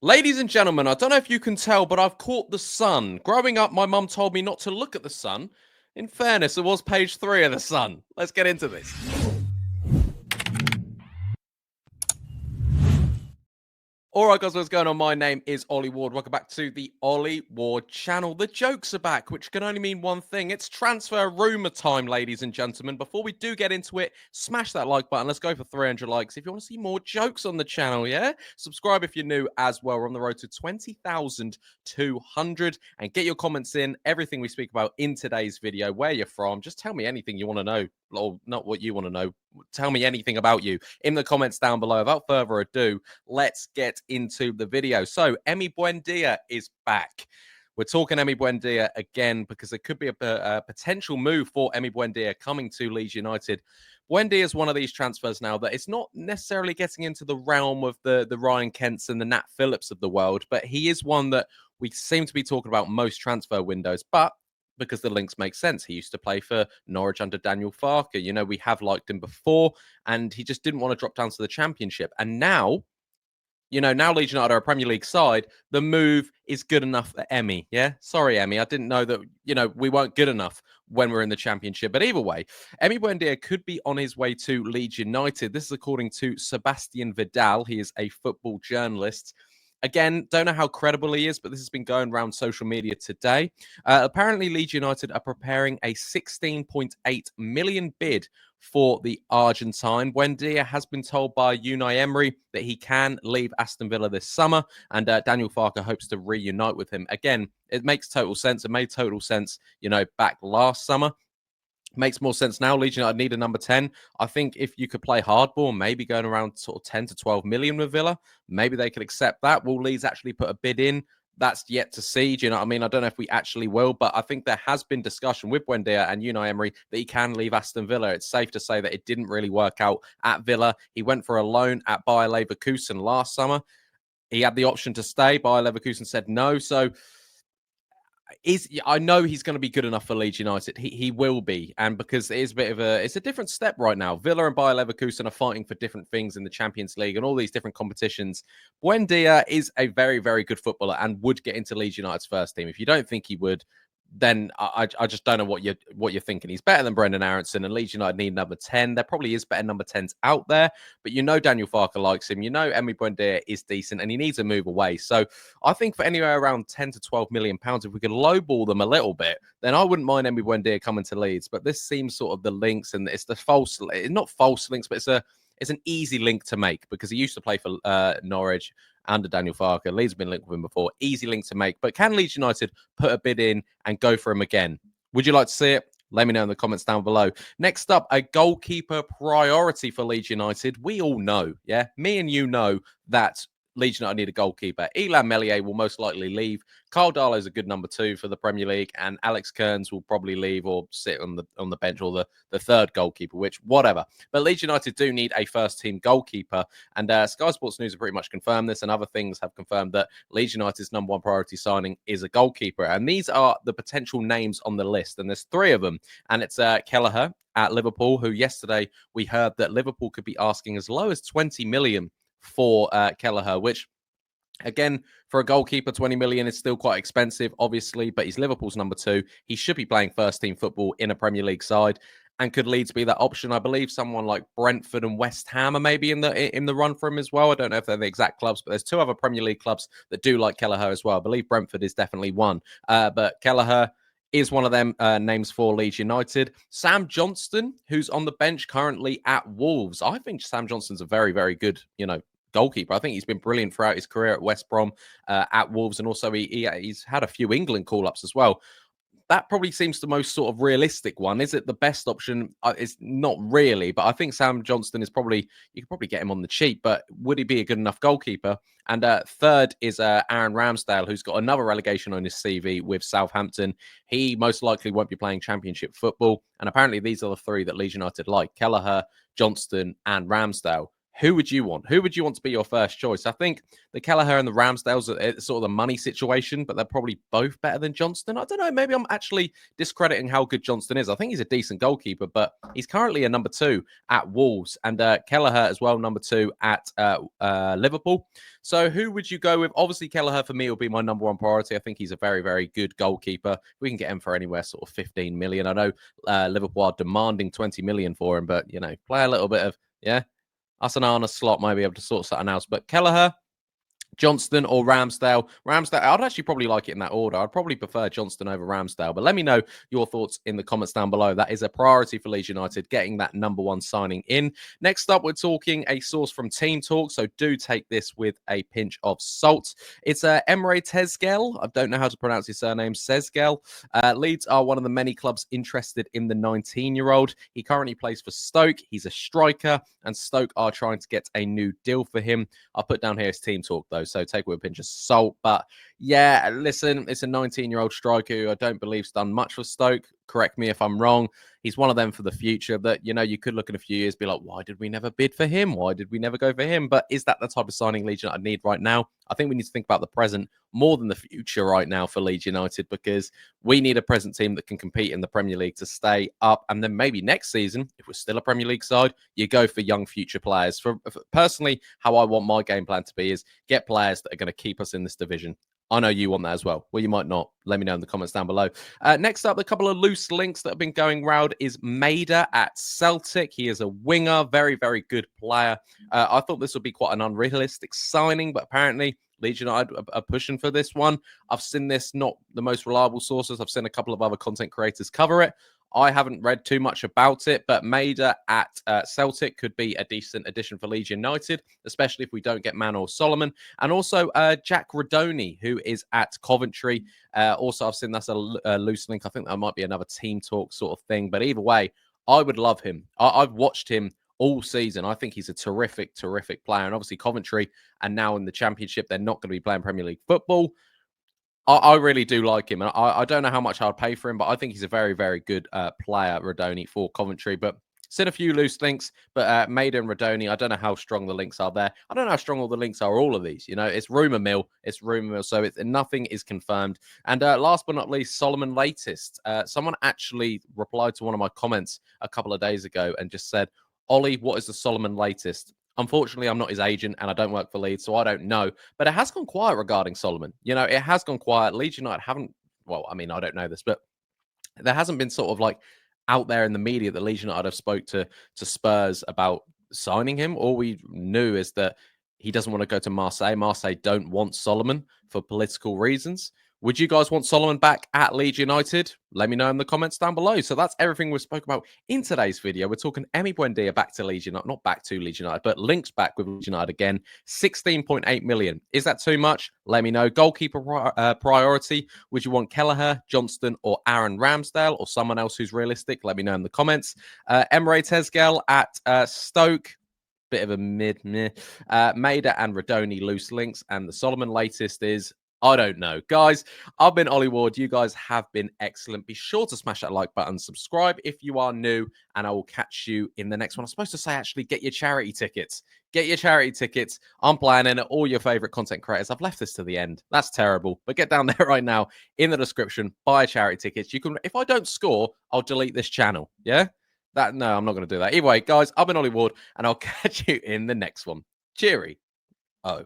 Ladies and gentlemen, I don't know if you can tell, but I've caught the sun. Growing up, my mum told me not to look at the sun. In fairness, it was page 3 of the sun. Let's get into this. All right, guys, what's going on? My name is Ollie Ward. Welcome back to the Ollie Ward channel. The jokes are back, which can only mean one thing. It's transfer rumour time, ladies and gentlemen. Before we do get into it, smash that like button. Let's go for 300 likes if you want to see more jokes on the channel, yeah? Subscribe if you're new as well. We're on the road to 20,200. And get your comments in, everything we speak about in today's video, where you're from. Just tell me anything you want to know, or not what you want to know. Tell me anything about you in the comments down below. Without further ado, let's get into the video. So, Emi Buendia is back. We're talking Emi Buendia again because there could be a potential move for Emi Buendia coming to Leeds United. Buendia is one of these transfers now that it's not necessarily getting into the realm of the Ryan Kents and the Nat Phillips of the world, but he is one that we seem to be talking about most transfer windows. But because the links make sense. He used to play for Norwich under Daniel Farke. You know, we have liked him before, and he just didn't want to drop down to the Championship. And now, now Leeds United are a Premier League side. The move is good enough for Emi. Yeah, sorry, Emi. I didn't know that, we weren't good enough when we're in the Championship. But either way, Emi Buendia could be on his way to Leeds United. This is according to Sebastian Vidal. He is a football journalist. Again, don't know how credible he is, but this has been going around social media today. Apparently, Leeds United are preparing a 16.8 million bid for the Argentine. Buendia has been told by Unai Emery that he can leave Aston Villa this summer, and Daniel Farke hopes to reunite with him. Again, it makes total sense. It made total sense, back last summer. Makes more sense now. Leeds United need a number 10. I think if you could play hardball, maybe going around sort of 10 to 12 million with Villa, maybe they could accept that. Will Leeds actually put a bid in? That's yet to see. Do you know what I mean? I don't know if we actually will, but I think there has been discussion with Buendia and Unai Emery that he can leave Aston Villa. It's safe to say that it didn't really work out at Villa. He went for a loan at Bayer Leverkusen last summer. He had the option to stay. Bayer Leverkusen said no. So I know he's going to be good enough for Leeds United. He will be, and because it is it's a different step right now. Villa and Bayer Leverkusen are fighting for different things in the Champions League and all these different competitions. Buendia is a very, very good footballer and would get into Leeds United's first team. If you don't think he would, then I just don't know what you're thinking. He's better than Brendan Aronson, and Leeds United need number 10. There probably is better number 10s out there, but Daniel Farke likes him. Emi Buendia is decent, and he needs to move away. So I think for anywhere around 10 to 12 million pounds, if we could lowball them a little bit, then I wouldn't mind Emi Buendia coming to Leeds. But this seems sort of the links, and it's the not false links, but it's an easy link to make because he used to play for Norwich under Daniel Farke. Leeds have been linked with him before. Easy link to make. But can Leeds United put a bid in and go for him again? Would you like to see it? Let me know in the comments down below. Next up, a goalkeeper priority for Leeds United. We all know, yeah? Me and you know that Leeds United need a goalkeeper. Illan Meslier will most likely leave. Carl Darlow is a good number 2 for the Premier League, and Alex Kearns will probably leave or sit on the bench, or the third goalkeeper, which whatever. But Leeds United do need a first-team goalkeeper, and Sky Sports News have pretty much confirmed this, and other things have confirmed that Leeds United's number 1 priority signing is a goalkeeper. And these are the potential names on the list, and there's 3 of them, and it's Kelleher at Liverpool, who yesterday we heard that Liverpool could be asking as low as 20 million for Kelleher, which, again, for a goalkeeper, 20 million is still quite expensive, obviously, but he's Liverpool's number 2. He should be playing first-team football in a Premier League side, and could Leeds be that option? I believe someone like Brentford and West Ham are maybe in the run for him as well. I don't know if they're the exact clubs, but there's 2 other Premier League clubs that do like Kelleher as well. I believe Brentford is definitely one, but Kelleher is one of them names for Leeds United. Sam Johnstone, who's on the bench currently at Wolves. I think Sam Johnston's a very, very good, goalkeeper. I think he's been brilliant throughout his career at West Brom, at Wolves, and also he's had a few England call-ups as well. That probably seems the most sort of realistic one. Is it the best option? It's not really, but I think Sam Johnstone is probably, you could probably get him on the cheap, but would he be a good enough goalkeeper? And third is Aaron Ramsdale, who's got another relegation on his CV with Southampton. He most likely won't be playing Championship football. And apparently these are the 3 that Leeds United like: Kelleher, Johnstone, and Ramsdale. who would you want? Who would you want to be your first choice? I think the Kelleher and the Ramsdales are sort of the money situation, but they're probably both better than Johnstone. I don't know. Maybe I'm actually discrediting how good Johnstone is. I think he's a decent goalkeeper, but he's currently a number 2 at Wolves, and Kelleher as well, number 2 at Liverpool. So who would you go with? Obviously, Kelleher for me will be my number 1 priority. I think he's a very, very good goalkeeper. We can get him for anywhere sort of 15 million. I know Liverpool are demanding 20 million for him, but, play a little bit of, us and Arne Slot might be able to sort something else. But Kelleher, Johnstone or Ramsdale. Ramsdale, I'd actually probably like it in that order. I'd probably prefer Johnstone over Ramsdale, but let me know your thoughts in the comments down below. That is a priority for Leeds United, getting that number 1 signing in. Next up, we're talking a source from Team Talk, so do take this with a pinch of salt. It's Emre Tezgel. I don't know how to pronounce his surname, Tezgel. Leeds are one of the many clubs interested in the 19-year-old. He currently plays for Stoke. He's a striker, and Stoke are trying to get a new deal for him. I'll put down here his Team Talk, though, so take it with a pinch of salt. But yeah, listen, it's a 19-year-old striker who I don't believe's done much for Stoke. Correct me if I'm wrong. He's one of them for the future that, you could look in a few years, be like, why did we never bid for him? Why did we never go for him? But is that the type of signing Leeds United need right now? I think we need to think about the present more than the future right now for Leeds United, because we need a present team that can compete in the Premier League to stay up. And then maybe next season, if we're still a Premier League side, you go for young future players. For personally, how I want my game plan to be is get players that are going to keep us in this division. I know you want that as well. Well, you might not. Let me know in the comments down below. Next up, a couple of loose links that have been going round is Maeda at Celtic. He is a winger, very, very good player. I thought this would be quite an unrealistic signing, but apparently Leeds United are pushing for this one. I've seen this, not the most reliable sources. I've seen a couple of other content creators cover it. I haven't read too much about it, but Maeda at Celtic could be a decent addition for Leeds United, especially if we don't get Manor Solomon. And also Jack Radoni, who is at Coventry. Also, I've seen that's a loose link. I think that might be another Team Talk sort of thing. But either way, I would love him. I've watched him all season. I think he's a terrific, terrific player. And obviously Coventry, and now in the Championship, they're not going to be playing Premier League football. I really do like him, and I don't know how much I'd pay for him, but I think he's a very, very good player, Radoni, for Coventry. But seen a few loose links, but Maeda and Radoni, I don't know how strong the links are there. I don't know how strong all the links are, all of these. It's rumour mill. So nothing is confirmed. And last but not least, Solomon latest. Someone actually replied to one of my comments a couple of days ago and just said, Ollie, what is the Solomon latest? Unfortunately, I'm not his agent and I don't work for Leeds, so I don't know. But it has gone quiet regarding Solomon. It has gone quiet. Leeds United haven't, well, I mean, I don't know this, but there hasn't been sort of like out there in the media that Leeds United have spoke to Spurs about signing him. All we knew is that he doesn't want to go to Marseille. Marseille don't want Solomon for political reasons. Would you guys want Solomon back at Leeds United? Let me know in the comments down below. So that's everything we spoke about in today's video. We're talking Emi Buendia back to Leeds United, not back to Leeds United, but links back with Leeds United again. 16.8 million. Is that too much? Let me know. Goalkeeper priority. Would you want Kelleher, Johnstone, or Aaron Ramsdale, or someone else who's realistic? Let me know in the comments. Emre Tezgel at Stoke. Bit of a mid. Maeda and Radoni loose links. And the Solomon latest is, I don't know. Guys, I've been Ollie Ward. You guys have been excellent. Be sure to smash that like button, subscribe if you are new, and I will catch you in the next one. I'm supposed to say, actually, get your charity tickets. Get your charity tickets. I'm planning all your favorite content creators. I've left this to the end. That's terrible. But get down there right now in the description. Buy charity tickets. You can, if I don't score, I'll delete this channel. Yeah? No, I'm not going to do that. Anyway, guys, I've been Ollie Ward, and I'll catch you in the next one. Cheery. Oh.